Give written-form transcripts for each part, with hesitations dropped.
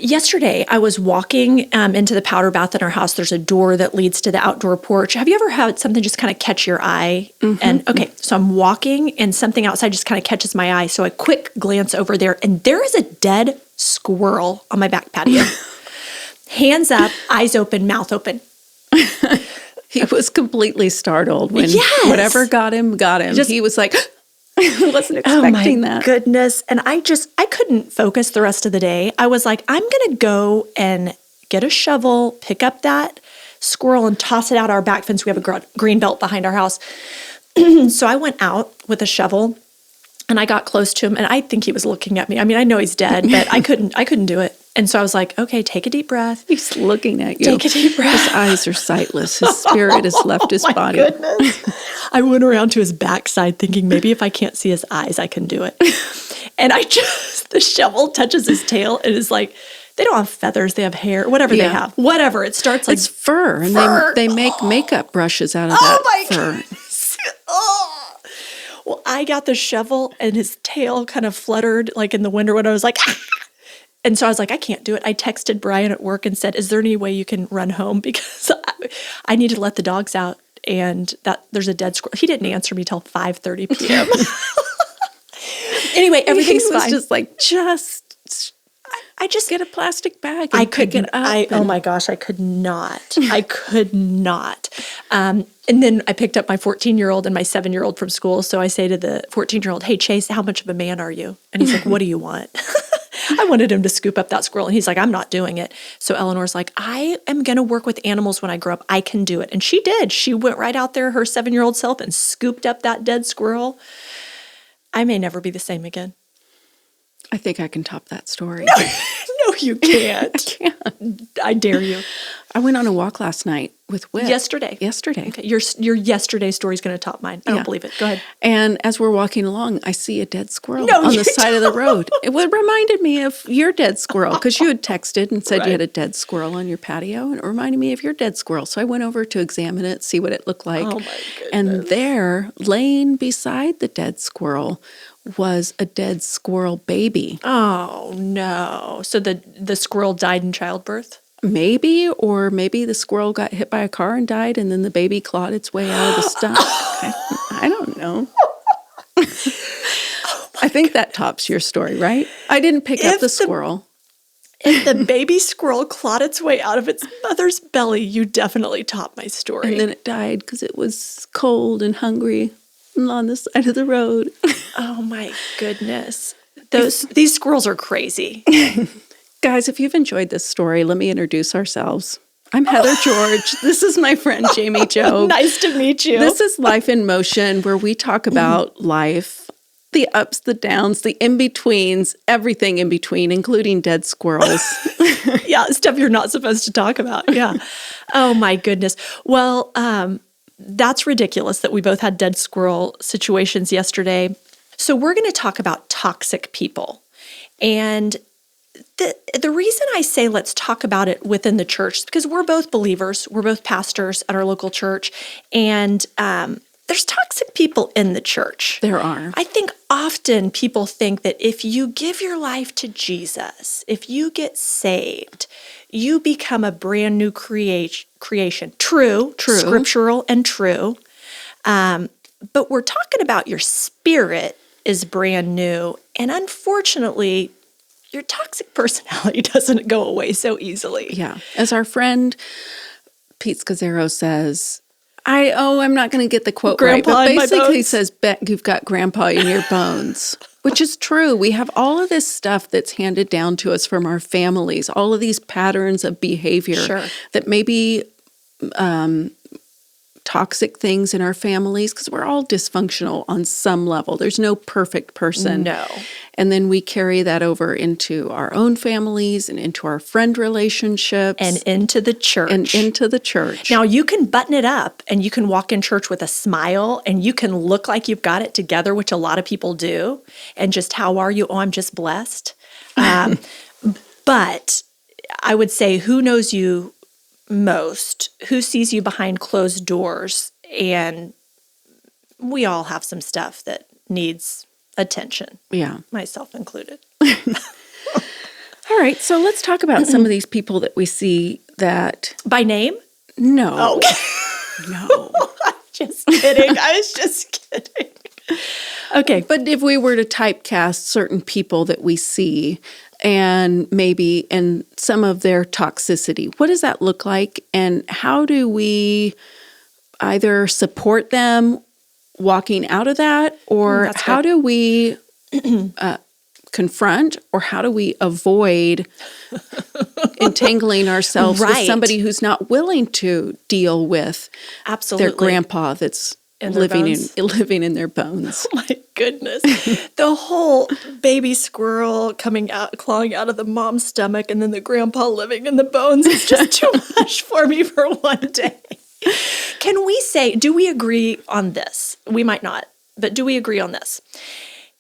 yesterday I was walking into the powder bath in our house. There's a door that leads to the outdoor porch. Have you ever had something just kind of catch your eye? And okay, so I'm walking and something outside just kind of catches my eye. So I quick glance over there and there is a dead squirrel on my back patio. Hands up, eyes open, mouth open. He was completely startled when whatever got him. He was like, I wasn't expecting that. Oh my goodness. And I couldn't focus the rest of the day. I was like, I'm going to go and get a shovel, pick up that squirrel and toss it out our back fence. We have a green belt behind our house. So I went out with a shovel and I got close to him and I think he was looking at me. I mean, I know he's dead, but I couldn't do it. And so I was like, okay, take a deep breath. He's looking at you. Take a deep breath. His eyes are sightless. His spirit has left his body. Goodness. I went around to his backside thinking maybe if I can't see his eyes, I can do it. And the shovel touches his tail and is like, they don't have feathers, they have hair, whatever they have. Whatever. It starts like it's fur. And they make makeup brushes out of that fur. Oh. Well, I got the shovel and his tail kind of fluttered like in the wind or when I was like, ah! And so I was like, I can't do it. I texted Brian at work and said, is there any way you can run home? Because I need to let the dogs out and that there's a dead squirrel. He didn't answer me till 5:30 p.m. Anyway, everything's fine. He was just like, I just get a plastic bag and pick it up. Oh my gosh, I could not. I could not. And then I picked up my 14-year-old and my 7-year-old from school. So I say to the 14-year-old, hey, Chase, how much of a man are you? And he's like, what do you want? I wanted him to scoop up that squirrel. And he's like, I'm not doing it. So Eleanor's like, I am going to work with animals when I grow up. I can do it. And she did. She went right out there, her 7-year-old self, and scooped up that dead squirrel. I may never be the same again. I think I can top that story. No, you can't. I can't. I dare you. I went on a walk last night with Whip. Yesterday. Okay. Your yesterday story is going to top mine. I don't believe it. Go ahead. And as we're walking along, I see a dead squirrel on the side of the road. It reminded me of your dead squirrel because you had texted and said you had a dead squirrel on your patio, and it reminded me of your dead squirrel. So I went over to examine it, see what it looked like. Oh my goodness. And there, laying beside the dead squirrel, was a dead squirrel baby. Oh no! So the squirrel died in childbirth? Maybe the squirrel got hit by a car and died, and then the baby clawed its way out of the stump. I don't know. I think that tops your story, right? I didn't pick up the squirrel. If the baby squirrel clawed its way out of its mother's belly, you definitely topped my story. And then it died because it was cold and hungry on the side of the road. Oh my goodness. These squirrels are crazy. Guys, if you've enjoyed this story, let me introduce ourselves. I'm Heather George. This is my friend Jamie Jobe. Nice to meet you. This is Life in Motion, where we talk about life, the ups, the downs, the in-betweens, everything in between, including dead squirrels. Yeah, stuff you're not supposed to talk about. Yeah. Oh my goodness. Well, that's ridiculous that we both had dead squirrel situations yesterday. So we're going to talk about toxic people. And the reason I say let's talk about it within the church is because we're both believers. We're both pastors at our local church. And there's toxic people in the church. There are. I think often people think that if you give your life to Jesus, if you get saved, you become a brand new creation. True, scriptural and true. But we're talking about your spirit is brand new. And unfortunately, your toxic personality doesn't go away so easily. Yeah. As our friend Pete Scazzaro says, I'm not going to get the quote Grandpa right, but in my basically he bones. says, bet you've got grandpa in your bones, which is true. We have all of this stuff that's handed down to us from our families, all of these patterns of behavior that maybe toxic things in our families, because we're all dysfunctional on some level. There's no perfect person. No. And then we carry that over into our own families and into our friend relationships. And into the church. Now, you can button it up and you can walk in church with a smile and you can look like you've got it together, which a lot of people do. And just, how are you? Oh, I'm just blessed. But I would say, who knows you most? Who sees you behind closed doors? And we all have some stuff that needs attention. Yeah. Myself included. All right, so let's talk about some of these people that we see that... By name? No. Oh. No. Just kidding. I was just kidding. Okay. But if we were to typecast certain people that we see and maybe in some of their toxicity, what does that look like? And how do we either support them walking out of that, or how do we confront, or how do we avoid entangling ourselves with somebody who's not willing to deal with their grandpa that's living in their bones? Oh my goodness. The whole baby squirrel clawing out of the mom's stomach, and then the grandpa living in the bones is just too much for me for one day. Can we say, do we agree on this? We might not, but do we agree on this?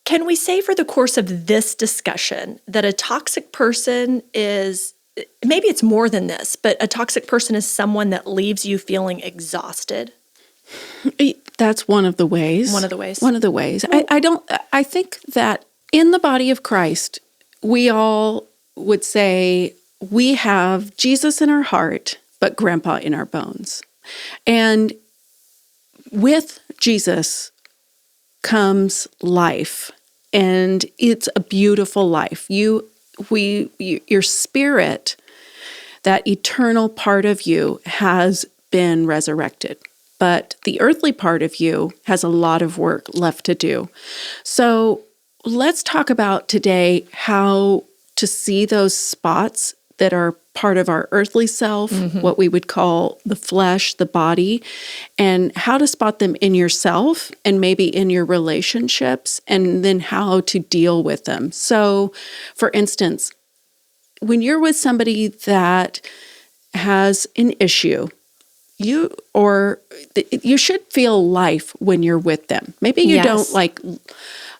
Can we say for the course of this discussion that a toxic person is, maybe it's more than this, but a toxic person is someone that leaves you feeling exhausted? That's one of the ways. One of the ways. One of the ways. I think that in the body of Christ, we all would say we have Jesus in our heart, but grandpa in our bones. And with Jesus comes life, and it's a beautiful life. Your spirit, that eternal part of you, has been resurrected. But the earthly part of you has a lot of work left to do. So let's talk about today how to see those spots that are part of our earthly self, what we would call the flesh, the body, and how to spot them in yourself and maybe in your relationships, and then how to deal with them. So, for instance, when you're with somebody that has an issue, you should feel life when you're with them. Maybe you don't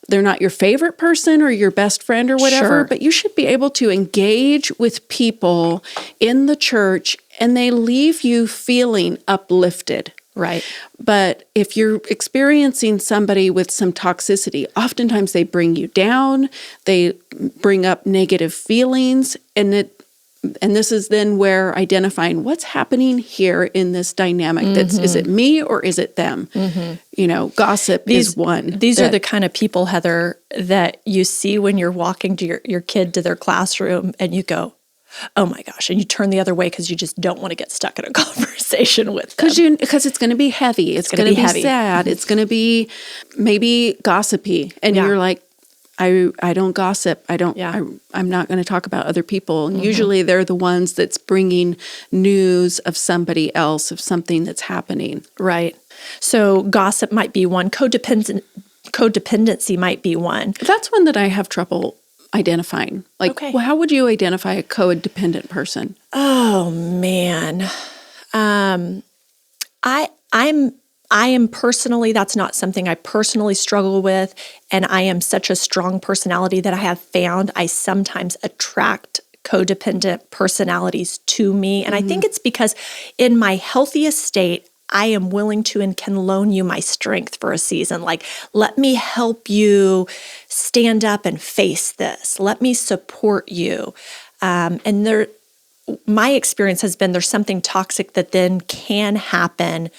they're not your favorite person or your best friend or whatever, but you should be able to engage with people in the church and they leave you feeling uplifted. Right. But if you're experiencing somebody with some toxicity, oftentimes they bring you down, they bring up negative feelings, and this is then where identifying what's happening here in this dynamic. Is it me or is it them? Gossip is one. These are the kind of people, Heather, that you see when you're walking to your kid to their classroom and you go, oh my gosh, and you turn the other way because you just don't want to get stuck in a conversation with them. Because it's going to be heavy. It's going to be heavy. Sad. It's going to be maybe gossipy. And you're like, I don't gossip. I'm not going to talk about other people. And usually they're the ones that's bringing news of somebody else, of something that's happening. Right. So gossip might be one. Codependency might be one. That's one that I have trouble identifying. Well, how would you identify a codependent person? Oh man. I am personally, that's not something I personally struggle with, and I am such a strong personality that I have found I sometimes attract codependent personalities to me, and I think it's because in my healthiest state, I am willing to and can loan you my strength for a season. Like, let me help you stand up and face this. Let me support you. And my experience has been there's something toxic that then can happen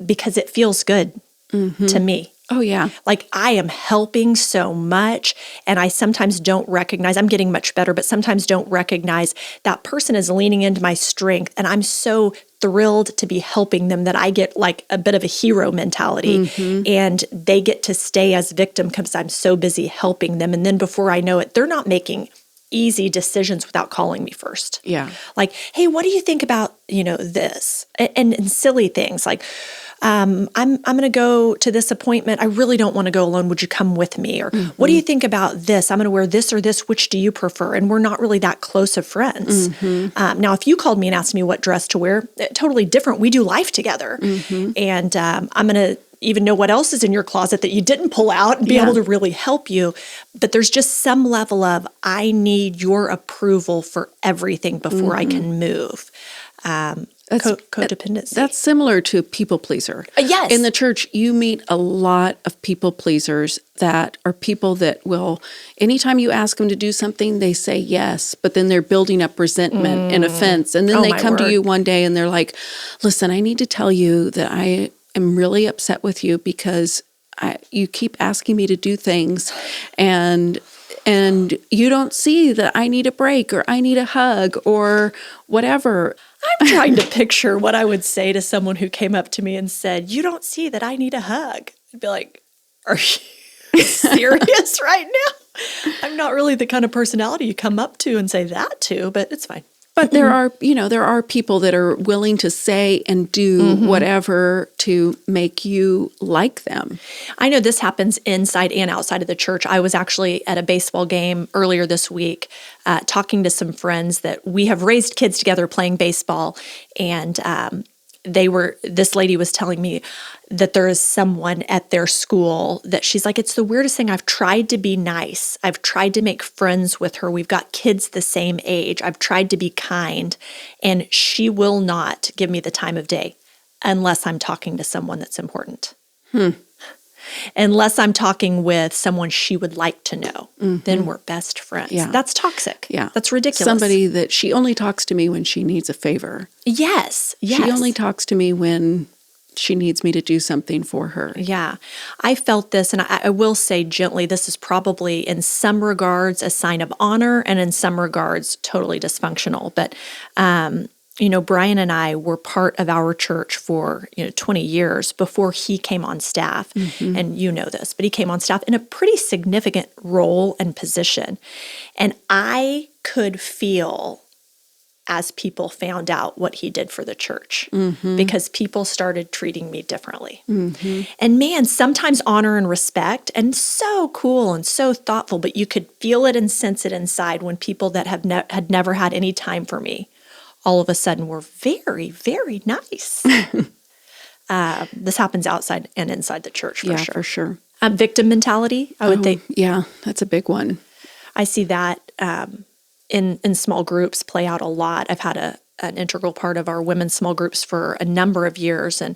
because it feels good to me. Oh, yeah. Like I am helping so much, and I sometimes don't recognize, I'm getting much better, but sometimes don't recognize that person is leaning into my strength, and I'm so thrilled to be helping them that I get like a bit of a hero mentality, and they get to stay as victim because I'm so busy helping them. And then before I know it, they're not making easy decisions without calling me first. Yeah. Like, hey, what do you think about, this? And silly things like, I'm going to go to this appointment. I really don't want to go alone. Would you come with me? Or what do you think about this? I'm going to wear this or this. Which do you prefer? And we're not really that close of friends. Now, if you called me and asked me what dress to wear, totally different. We do life together. And I'm going to even know what else is in your closet that you didn't pull out and be able to really help you. But there's just some level of, I need your approval for everything before I can move. Codependency. That's similar to people pleaser. Yes. In the church, you meet a lot of people pleasers that are people that will, anytime you ask them to do something, they say yes, but then they're building up resentment and offense. And then they come to you one day and they're like, listen, I need to tell you that I am really upset with you because you keep asking me to do things and you don't see that I need a break or I need a hug or whatever. I'm trying to picture what I would say to someone who came up to me and said, you don't see that I need a hug. I'd be like, are you serious right now? I'm not really the kind of personality you come up to and say that to, but it's fine. But there are people that are willing to say and do whatever to make you like them. I know this happens inside and outside of the church. I was actually at a baseball game earlier this week talking to some friends that we have raised kids together playing baseball. And this lady was telling me that there is someone at their school that she's like, it's the weirdest thing. I've tried to be nice. I've tried to make friends with her. We've got kids the same age. I've tried to be kind, and she will not give me the time of day unless I'm talking to someone that's important. Unless I'm talking with someone she would like to know, then we're best friends. Yeah. That's toxic. Yeah. That's ridiculous. Somebody that she only talks to me when she needs a favor. Yes. She only talks to me when she needs me to do something for her. Yeah. I felt this, and I will say gently, this is probably in some regards a sign of honor and in some regards totally dysfunctional. But, Brian and I were part of our church for 20 years before he came on staff. And you know this, but he came on staff in a pretty significant role and position. And I could feel as people found out what he did for the church because people started treating me differently. And man, sometimes honor and respect, and so cool and so thoughtful, but you could feel it and sense it inside when people that had never had any time for me all of a sudden were very, very nice. This happens outside and inside the church for sure. Yeah, for sure. Victim mentality, I would think. Yeah, that's a big one. I see that in small groups play out a lot. I've had an integral part of our women's small groups for a number of years. And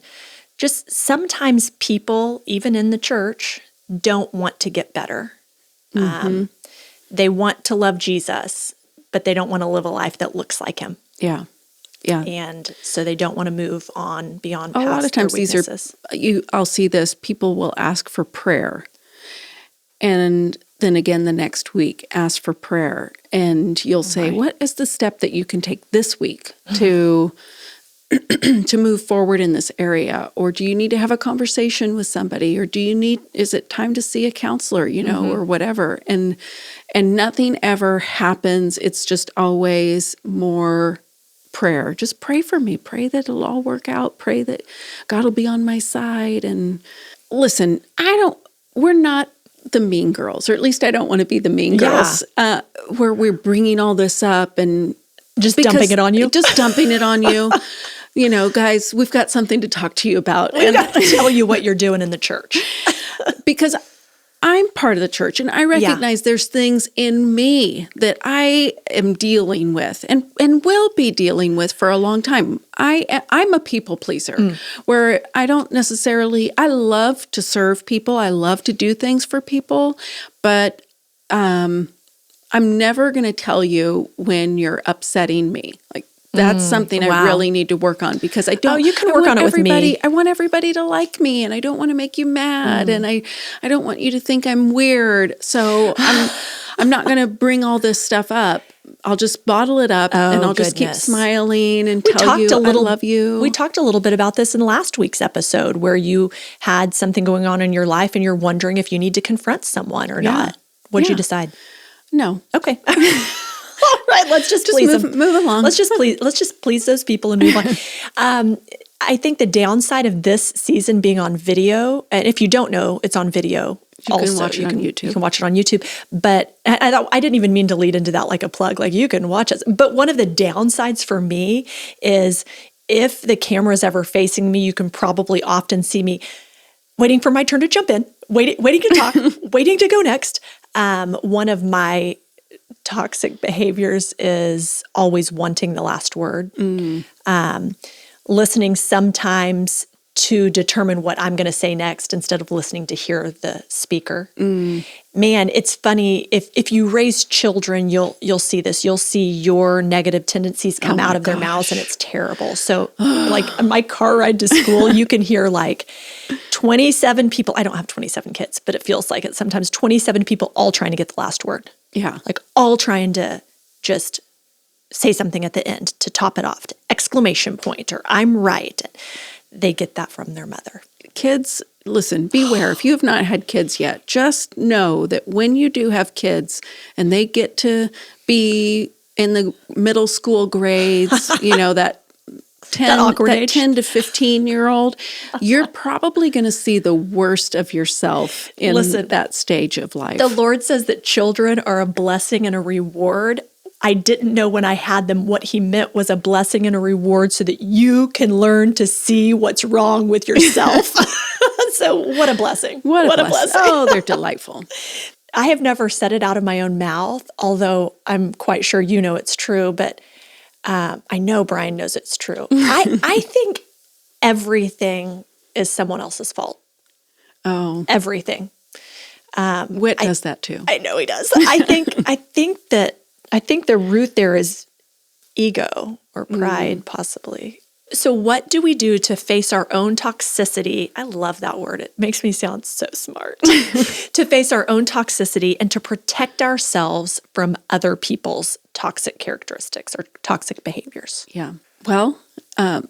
just sometimes people, even in the church, don't want to get better. They want to love Jesus, but they don't want to live a life that looks like him. Yeah. Yeah. And so they don't want to move on beyond past a lot of times their weaknesses. I'll see this, people will ask for prayer. And then again, the next week, ask for prayer. And you'll say, what is the step that you can take this week to move forward in this area? Or do you need to have a conversation with somebody? Or is it time to see a counselor, or whatever? And nothing ever happens. It's just always more prayer. Just pray for me. Pray that it'll all work out. Pray that God will be on my side. And listen, we're not the mean girls, or at least I don't want to be the mean girls, where we're bringing all this up and dumping it on you. Just dumping it on you. Guys, we've got something to talk to you about. We've got to tell you what you're doing in the church. Because I'm part of the church, and I recognize there's things in me that I am dealing with and will be dealing with for a long time. I'm a people pleaser where I love to serve people. I love to do things for people, but I'm never going to tell you when you're upsetting me. Like, that's something I really need to work on, because I don't. Oh, you can work on it with me. I want everybody to like me, and I don't want to make you mad, and I don't want you to think I'm weird. So I'm not going to bring all this stuff up. I'll just bottle it up, and I'll just keep smiling and tell you I love you. We talked a little bit about this in last week's episode, where you had something going on in your life, and you're wondering if you need to confront someone or not. What'd you decide? No. Okay. All right, let's just please them. Move along. Let's just please those people and move on. I think the downside of this season being on video, and if you don't know, it's on video. You can watch it on YouTube. You can watch it on YouTube. But I didn't even mean to lead into that like a plug. Like, you can watch it. But one of the downsides for me is if the camera is ever facing me, you can probably often see me waiting for my turn to jump in, waiting to talk, waiting to go next. One of my toxic behaviors is always wanting the last word. Listening sometimes to determine what I'm going to say next instead of listening to hear the speaker. Man, it's funny. If you raise children, you'll see this. You'll see your negative tendencies come out of their mouths, and it's terrible. So like on my car ride to school, you can hear like 27 people. I don't have 27 kids, but it feels like it sometimes. 27 people all trying to get the last word. Yeah. Like all trying to just say something at the end to top it off, to exclamation point, or I'm right. They get that from their mother. Kids, listen, beware. If you have not had kids yet, just know that when you do have kids and they get to be in the middle school grades, that 10 to 15-year-old, you're probably going to see the worst of yourself in that stage of life. The Lord says that children are a blessing and a reward. I didn't know when I had them what he meant was a blessing and a reward so that you can learn to see what's wrong with yourself. So what a blessing. What a blessing. Oh, they're delightful. I have never said it out of my own mouth, although I'm quite sure you know it's true, but I know Brian knows it's true. I think everything is someone else's fault. Oh. Everything. Whit does that too. I know he does. I think the root there is ego or pride, possibly. So what do we do to face our own toxicity? I love that word. It makes me sound so smart. To face our own toxicity and to protect ourselves from other people's toxic characteristics or toxic behaviors. Yeah. Well,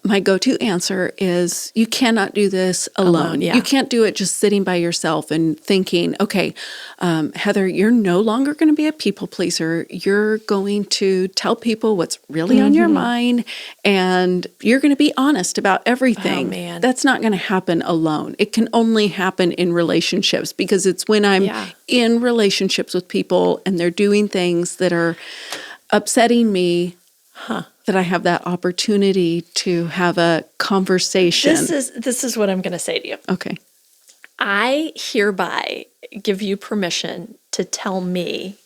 my go-to answer is you cannot do this alone. Yeah. You can't do it just sitting by yourself and thinking, okay, Heather, you're no longer going to be a people pleaser. You're going to tell people what's really on your mind, and you're going to be honest about everything. Oh, man. That's not going to happen alone. It can only happen in relationships, because it's when I'm in relationships with people and they're doing things that are upsetting me, that I have that opportunity to have a conversation. This is what I'm going to say to you. Okay. I hereby give you permission to tell me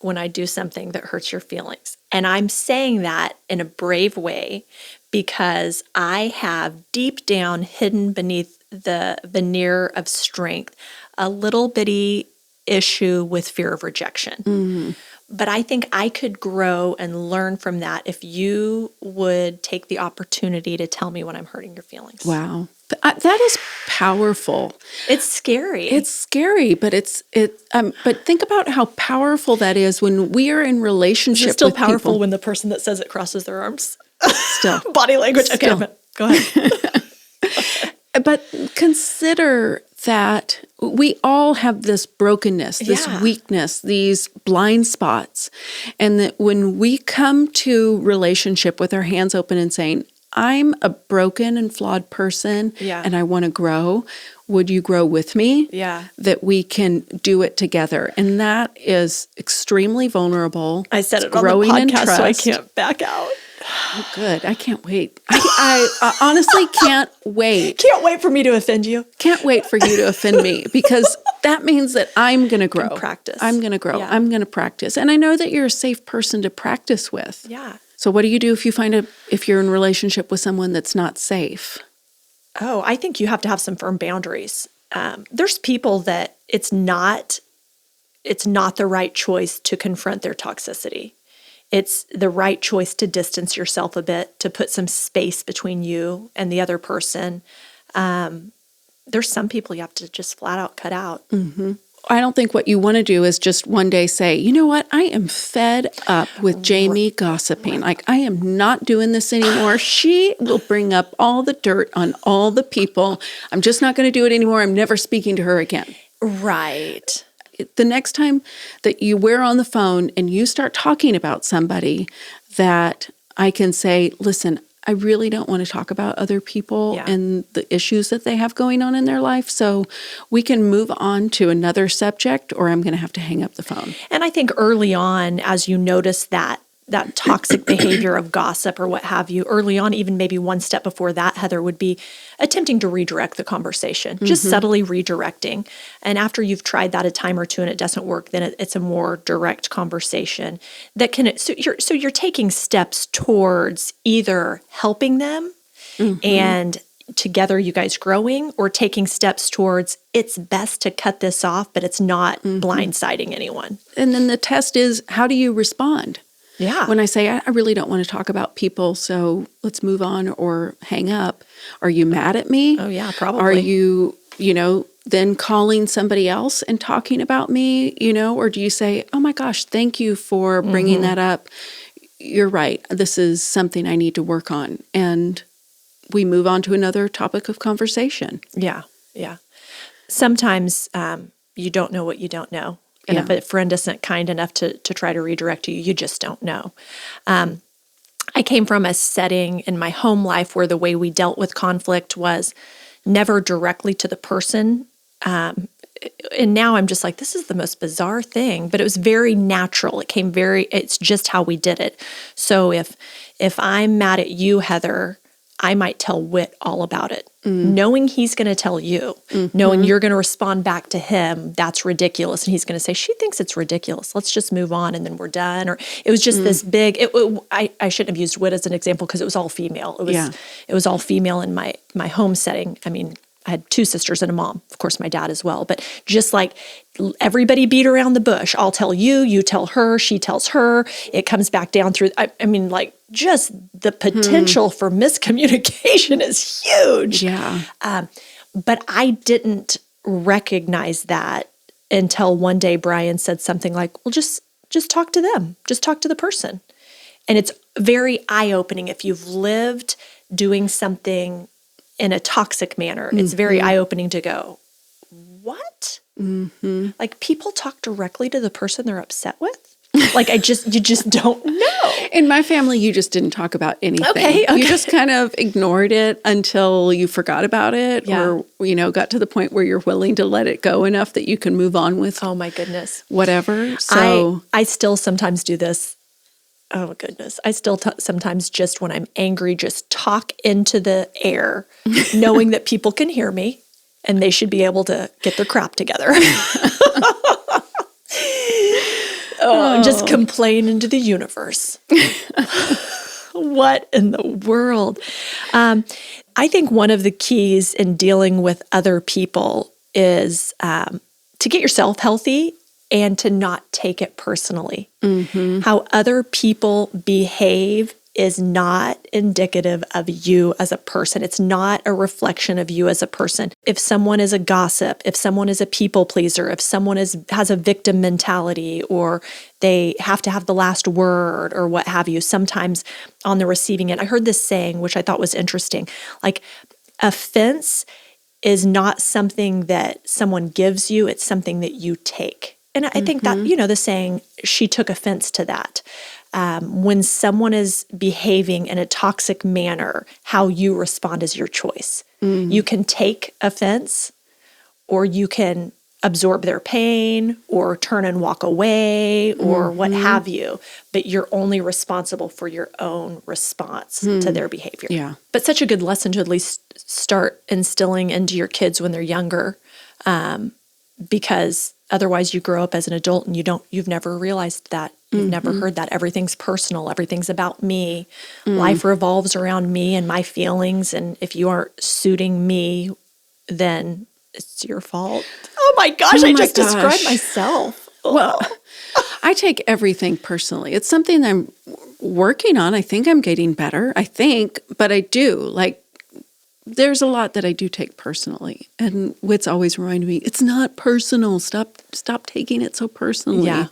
when I do something that hurts your feelings. And I'm saying that in a brave way because I have deep down hidden beneath the veneer of strength a little bitty issue with fear of rejection. But I think I could grow and learn from that if you would take the opportunity to tell me when I'm hurting your feelings. Wow. That is powerful. It's scary. It's scary, but but think about how powerful that is when we are in relationship with people. It's still powerful when the person that says it crosses their arms. Still. Body language. Okay, go ahead. But consider that we all have this brokenness, this weakness, these blind spots. And that when we come to relationship with our hands open and saying, I'm a broken and flawed person and I want to grow, would you grow with me? Yeah. That we can do it together. And that is extremely vulnerable. I said it's it on the growing podcast, so I can't back out. Oh, good. I can't wait. I honestly can't wait. Can't wait for me to offend you. Can't wait for you to offend me, because that means that I'm going to grow. Practice. I'm going to grow. Yeah. I'm going to practice. And I know that you're a safe person to practice with. Yeah. So what do you do if you if you're in a relationship with someone that's not safe? Oh, I think you have to have some firm boundaries. There's people that it's not the right choice to confront their toxicity. It's the right choice to distance yourself a bit, to put some space between you and the other person. There's some people you have to just flat out cut out. Mm-hmm. I don't think what you want to do is just one day say, you know what, I am fed up with Jamie gossiping. Like, I am not doing this anymore. She will bring up all the dirt on all the people. I'm just not going to do it anymore. I'm never speaking to her again. Right. The next time that we're on the phone and you start talking about somebody, that I can say, listen, I really don't want to talk about other people and the issues that they have going on in their life. So we can move on to another subject, or I'm going to have to hang up the phone. And I think early on, as you notice that that toxic behavior of gossip or what have you, early on, even maybe one step before that, Heather, would be attempting to redirect the conversation, just subtly redirecting. And after you've tried that a time or two and it doesn't work, then it's a more direct conversation that can, so you're taking steps towards either helping them and together you guys growing, or taking steps towards it's best to cut this off, but it's not blindsiding anyone. And then the test is, how do you respond? Yeah. When I say, I really don't want to talk about people, so let's move on or hang up, are you mad at me? Oh, yeah, probably. Are you, then calling somebody else and talking about me, or do you say, oh my gosh, thank you for bringing that up. You're right. This is something I need to work on. And we move on to another topic of conversation. Yeah. Yeah. Sometimes you don't know what you don't know. And if a friend isn't kind enough to try to redirect you, you just don't know. I came from a setting in my home life where the way we dealt with conflict was never directly to the person. And now I'm just like, this is the most bizarre thing, but it was very natural. It's just how we did it. So if I'm mad at you, Heather, I might tell Whit all about it, knowing he's going to tell you, knowing you're going to respond back to him, that's ridiculous. And he's going to say, she thinks it's ridiculous. Let's just move on and then we're done. Or it was just this big, I shouldn't have used Whit as an example because it was all female. It was all female in my home setting. I mean, I had two sisters and a mom, of course, my dad as well. But just like everybody beat around the bush. I'll tell you, you tell her, she tells her. It comes back down through, I mean, like just the potential for miscommunication is huge. Yeah. But I didn't recognize that until one day Brian said something like, well, just talk to them. Just talk to the person. And it's very eye-opening if you've lived doing something in a toxic manner. It's very eye-opening to go, what? Like people talk directly to the person they're upset with? Like you just don't know. In my family, you just didn't talk about anything. Okay. You just kind of ignored it until you forgot about it or, got to the point where you're willing to let it go enough that you can move on with oh my goodness, whatever. So I still sometimes do this. Oh, goodness. I still sometimes just when I'm angry, just talk into the air, knowing that people can hear me and they should be able to get their crap together. Just complain into the universe. What in the world? I think one of the keys in dealing with other people is to get yourself healthy and to not take it personally. How other people behave is not indicative of you as a person. It's not a reflection of you as a person. If someone is a gossip, if someone is a people pleaser, if someone has a victim mentality, or they have to have the last word or what have you, sometimes on the receiving end. I heard this saying, which I thought was interesting, like offense is not something that someone gives you, it's something that you take. And I think that, the saying, she took offense to that. When someone is behaving in a toxic manner, how you respond is your choice. You can take offense, or you can absorb their pain, or turn and walk away, or what have you. But you're only responsible for your own response to their behavior. Yeah. But such a good lesson to at least start instilling into your kids when they're younger, because otherwise you grow up as an adult and you've never realized that. You've never heard that. Everything's personal. Everything's about me. Life revolves around me and my feelings. And if you aren't suiting me, then it's your fault. Oh my gosh, I just described myself. Well, I take everything personally. It's something I'm working on. I think I'm getting better. But I do. Like, there's a lot that I do take personally. And Whit's always reminding me, it's not personal. Stop taking it so personally. Yeah.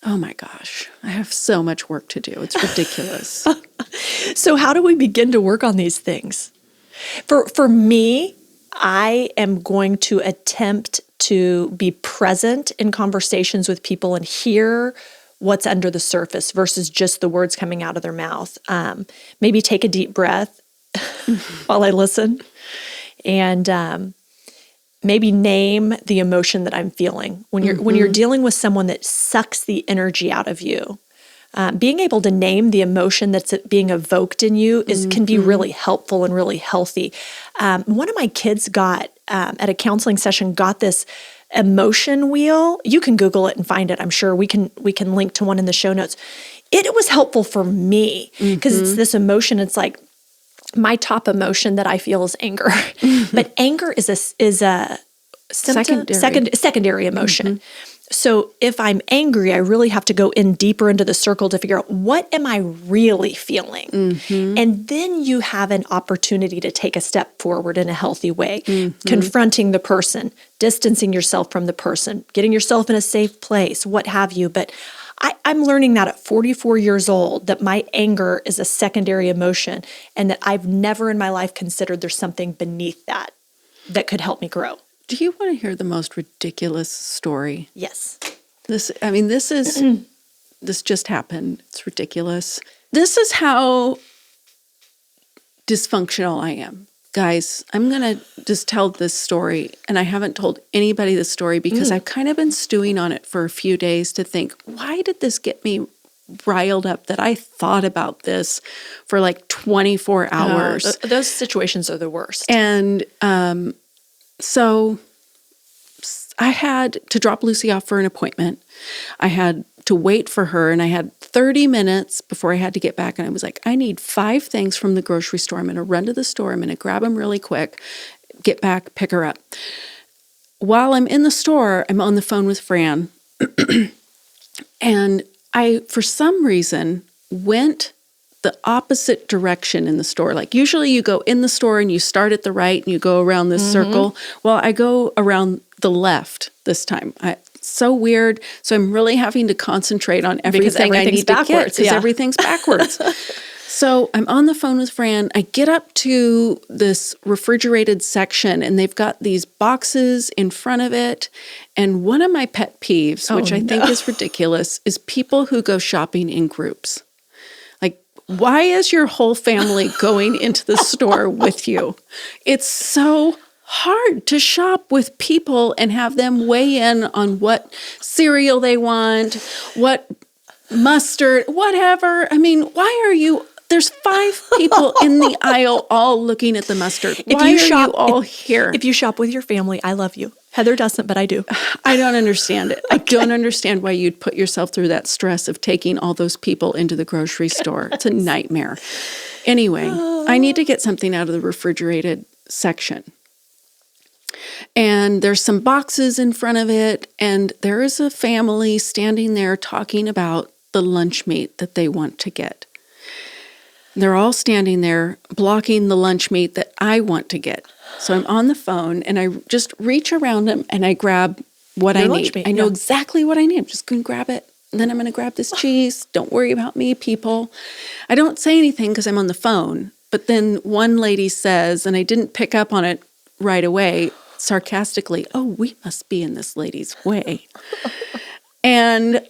Oh my gosh, I have so much work to do. It's ridiculous. So how do we begin to work on these things? For me, I am going to attempt to be present in conversations with people and hear what's under the surface versus just the words coming out of their mouth. Maybe take a deep breath while I listen, and maybe name the emotion that I'm feeling. When you're dealing with someone that sucks the energy out of you, being able to name the emotion that's being evoked in you can be really helpful and really healthy. One of my kids got, at a counseling session, got this emotion wheel. You can Google it and find it. I'm sure we can link to one in the show notes. It was helpful for me because it's this emotion. It's like my top emotion that I feel is anger, but anger is a secondary emotion. So if I'm angry, I really have to go in deeper into the circle to figure out what am I really feeling? And then you have an opportunity to take a step forward in a healthy way, confronting the person, distancing yourself from the person, getting yourself in a safe place, what have you. But I'm learning that at 44 years old, that my anger is a secondary emotion and that I've never in my life considered there's something beneath that could help me grow. Do you want to hear the most ridiculous story? Yes. This just happened. It's ridiculous. This is how dysfunctional I am. Guys, I'm going to just tell this story, and I haven't told anybody this story because I've kind of been stewing on it for a few days to think, why did this get me riled up that I thought about this for like 24 hours? Those situations are the worst. And so I had to drop Lucy off for an appointment. I had to wait for her, and I had 30 minutes before I had to get back. And I was like, I need 5 things from the grocery store. I'm going to run to the store. I'm going to grab them really quick, get back, pick her up. While I'm in the store, I'm on the phone with Fran. And I, for some reason, went the opposite direction in the store. Like usually you go in the store and you start at the right and you go around this circle. Well, I go around the left this time. So weird. So I'm really having to concentrate on everything I need to get because everything's backwards. So I'm on the phone with Fran. I get up to this refrigerated section and they've got these boxes in front of it. And one of my pet peeves, which I think is ridiculous, is people who go shopping in groups. Like, why is your whole family going into the store with you? It's so hard to shop with people and have them weigh in on what cereal they want, what mustard, whatever. I mean, why are you... There's 5 people in the aisle all looking at the mustard. Why are you all here? If you shop with your family, I love you. Heather doesn't, but I do. I don't understand it. I don't understand why you'd put yourself through that stress of taking all those people into the grocery store. It's a nightmare. Anyway, I need to get something out of the refrigerated section. And there's some boxes in front of it, and there is a family standing there talking about the lunch meat that they want to get. They're all standing there blocking the lunch meat that I want to get. So I'm on the phone and I just reach around them and I grab what I need. I know exactly what I need. I'm just going to grab it. And then I'm going to grab this cheese. Don't worry about me, people. I don't say anything because I'm on the phone. But then one lady says, and I didn't pick up on it right away, sarcastically, oh, we must be in this lady's way. And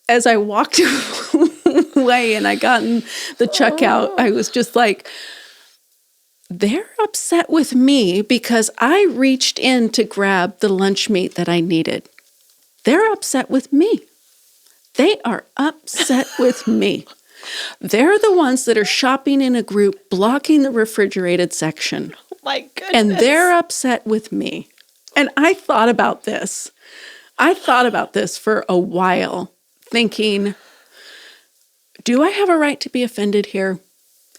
as I walked away and I got in the checkout, I was just like, they're upset with me because I reached in to grab the lunch meat that I needed. They're upset with me. They are upset with me. They're the ones that are shopping in a group, blocking the refrigerated section. Oh my goodness. And they're upset with me. And I thought about this. For a while, thinking, do I have a right to be offended here?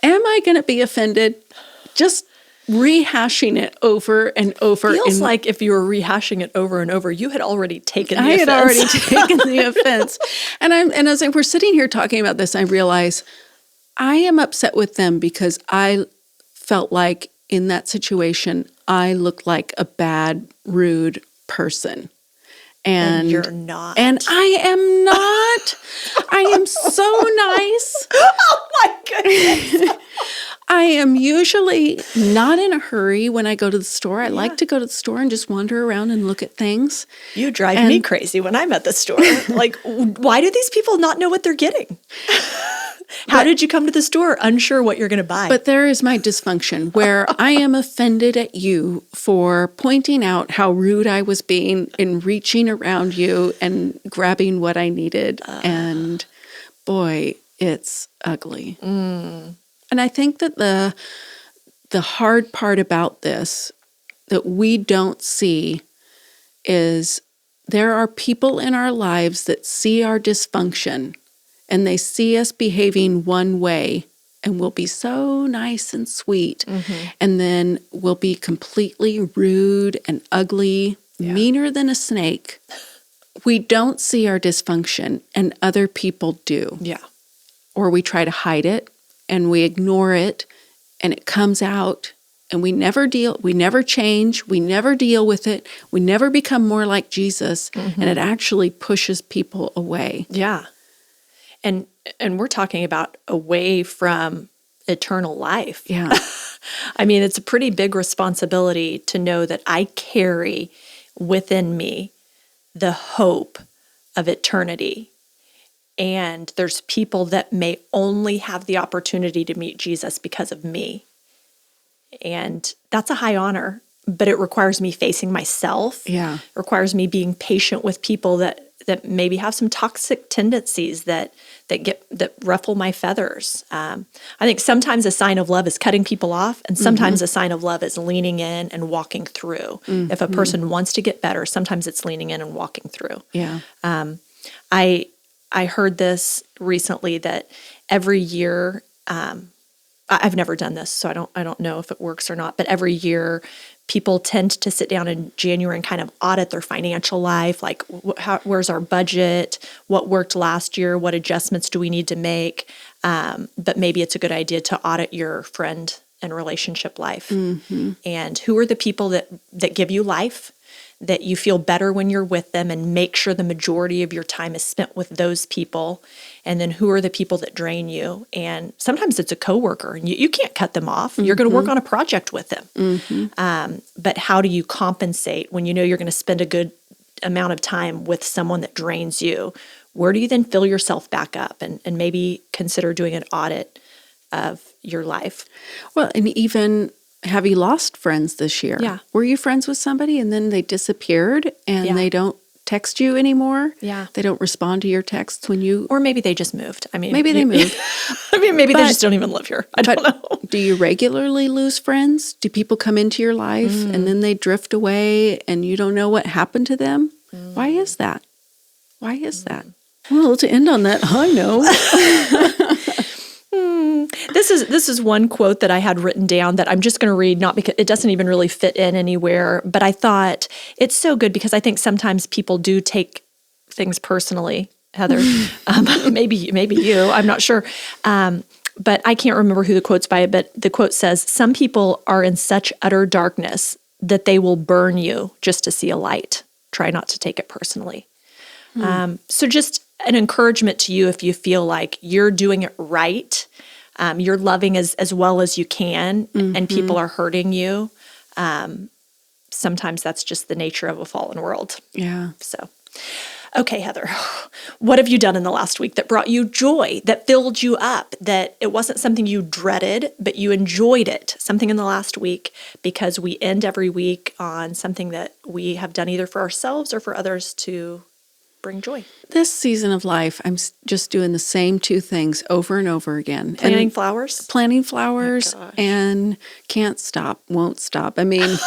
Am I going to be offended? Just rehashing it over and over. Feels like if you were rehashing it over and over, you had already taken the offense. I had already taken the offense. And as we're sitting here talking about this, I realize I am upset with them because I felt like in that situation, I looked like a bad, rude person. And you're not. And I am not. I am so nice. Oh my goodness. I am usually not in a hurry when I go to the store. I like to go to the store and just wander around and look at things. You drive me crazy when I'm at the store. Like, why do these people not know what they're getting? How did you come to the store unsure what you're going to buy? But there is my dysfunction where I am offended at you for pointing out how rude I was being in reaching around you and grabbing what I needed and boy, it's ugly. And I think that the hard part about this that we don't see is there are people in our lives that see our dysfunction and they see us behaving one way and we'll be so nice and sweet. And then we'll be completely rude and ugly, meaner than a snake. We don't see our dysfunction and other people do. Yeah. Or we try to hide it and we ignore it and it comes out and we never change, we never deal with it, we never become more like Jesus, and it actually pushes people away. Yeah. And we're talking about away from eternal life. Yeah. I mean, it's a pretty big responsibility to know that I carry within me the hope of eternity. And there's people that may only have the opportunity to meet Jesus because of me. And that's a high honor, but it requires me facing myself. Yeah. It requires me being patient with people that maybe have some toxic tendencies that ruffle my feathers. I think sometimes a sign of love is cutting people off, and sometimes a sign of love is leaning in and walking through. If a person wants to get better, sometimes it's leaning in and walking through. Yeah. I heard this recently that every year, I've never done this, so I don't know if it works or not, but every year people tend to sit down in January and kind of audit their financial life, like where's our budget, what worked last year, what adjustments do we need to make, but maybe it's a good idea to audit your friend and relationship life. And who are the people that give you life, that you feel better when you're with them, and make sure the majority of your time is spent with those people. And then who are the people that drain you? And sometimes it's a coworker, and you can't cut them off. You're going to work on a project with them. But how do you compensate when you know you're going to spend a good amount of time with someone that drains you? Where do you then fill yourself back up and maybe consider doing an audit of your life? Well, and even, have you lost friends this year? Yeah. Were you friends with somebody and then they disappeared and they don't text you anymore? Yeah. They don't respond to your texts when you... Or maybe they just moved. I mean, Maybe they moved. I mean, maybe they just don't even live here. I don't know. Do you regularly lose friends? Do people come into your life and then they drift away and you don't know what happened to them? Why is that? Why is that? Well, to end on that high note... This is one quote that I had written down that I'm just going to read, not because it doesn't even really fit in anywhere, but I thought it's so good because I think sometimes people do take things personally, Heather. Maybe you, I'm not sure. But I can't remember who the quote's by, but the quote says, "Some people are in such utter darkness that they will burn you just to see a light. Try not to take it personally." So just an encouragement to you if you feel like you're doing it right, you're loving as well as you can, and people are hurting you. Sometimes that's just the nature of a fallen world. Yeah. So, okay, Heather, what have you done in the last week that brought you joy, that filled you up, that it wasn't something you dreaded, but you enjoyed it, something in the last week, because we end every week on something that we have done either for ourselves or for others to bring joy. This season of life, I'm just doing the same two things over and over again. Planting flowers? Planting flowers and can't stop, won't stop. I mean...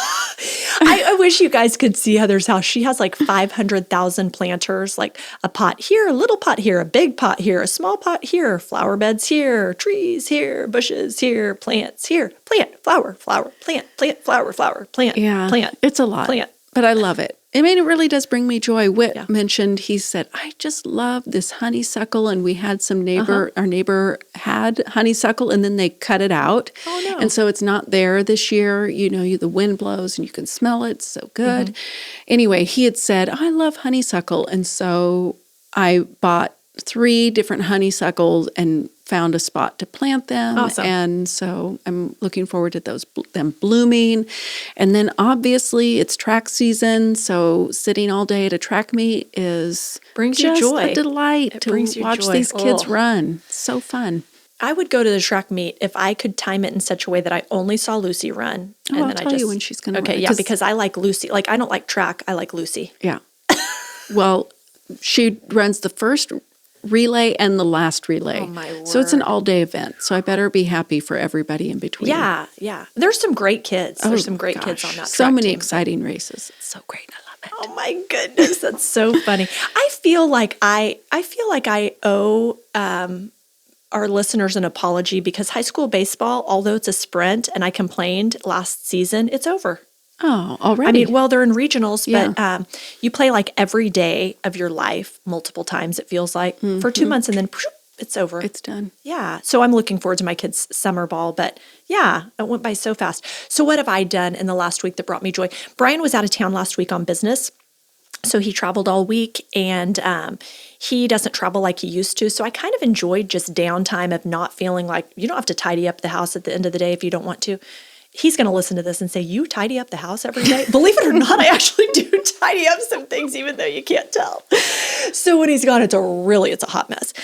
I wish you guys could see Heather's house. She has like 500,000 planters, like a pot here, a little pot here, a big pot here, a small pot here, flower beds here, trees here, bushes here, plants here, plant, flower, flower, plant, flower, flower, plant, plant. It's a lot, plant. But I love it. I mean, it really does bring me joy. Whit mentioned, he said, I just love this honeysuckle. And we had some our neighbor had honeysuckle and then they cut it out. Oh, no. And so it's not there this year. You know, the wind blows and you can smell it. It's so good. Anyway, he had said, I love honeysuckle. And so I bought 3 different honeysuckles and found a spot to plant them. Awesome. And so I'm looking forward to them blooming. And then obviously it's track season. So sitting all day at a track meet brings you just joy. a delight to watch joy. these kids run. So fun. I would go to the track meet if I could time it in such a way that I only saw Lucy run. Oh, I'll tell you when she's going to run. Okay, yeah, because I like Lucy. Like, I don't like track. I like Lucy. Yeah. Well, she runs the first relay and the last relay. Oh, my So it's an word. all-day event. So I better be happy for everybody in between. Yeah. There's some great kids. Oh, There's some great kids on that So track many team. exciting races. It's so great. I love it. Oh my goodness, that's so funny. I feel like I owe our listeners an apology because high school baseball, although it's a sprint, and I complained last season, it's over. Oh, already? I mean, well, they're in regionals, Yeah. but you play like every day of your life multiple times, it feels like, for 2 months, and then it's over. It's done. Yeah. So I'm looking forward to my kids' summer ball, but yeah, it went by so fast. So what have I done in the last week that brought me joy? Brian was out of town last week on business. So he traveled all week, and he doesn't travel like he used to. So I kind of enjoyed just downtime of not feeling like you don't have to tidy up the house at the end of the day if you don't want to. He's going to listen to this and say, you tidy up the house every day? Believe it or not, I actually do tidy up some things, even though you can't tell. So when he's gone, it's a hot mess.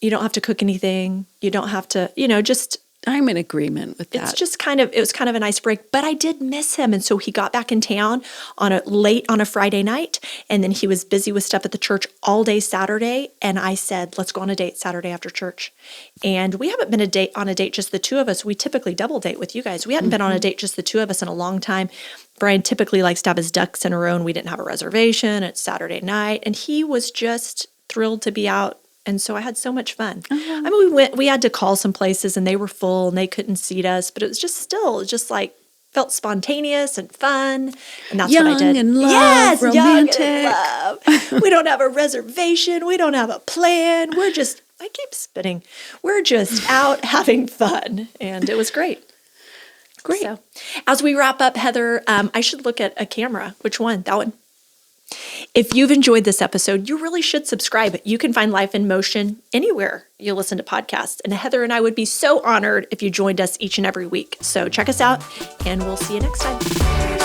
You don't have to cook anything. You don't have to, just I'm in agreement with that. it's just it was kind of a nice break, but I did miss him. And so he got back in town late on a Friday night, and then he was busy with stuff at the church all day Saturday. And I said, let's go on a date Saturday after church. And we haven't been on a date just the two of us. We typically double date with you guys. We hadn't been on a date just the two of us in a long time. Brian typically likes to have his ducks in a row, and we didn't have a reservation. It's Saturday night, and he was just thrilled to be out. And so I had so much fun. I mean, we had to call some places and they were full and they couldn't seat us, but it was just like felt spontaneous and fun. And that's what I did. Young and love, yes, romantic. Young and love. We don't have a reservation. We don't have a plan. I keep spinning. We're just out having fun. And it was great. Great. So as we wrap up, Heather, I should look at a camera. Which one? That one. If you've enjoyed this episode, you really should subscribe. You can find Life in Motion anywhere you listen to podcasts. And Heather and I would be so honored if you joined us each and every week. So check us out, and we'll see you next time.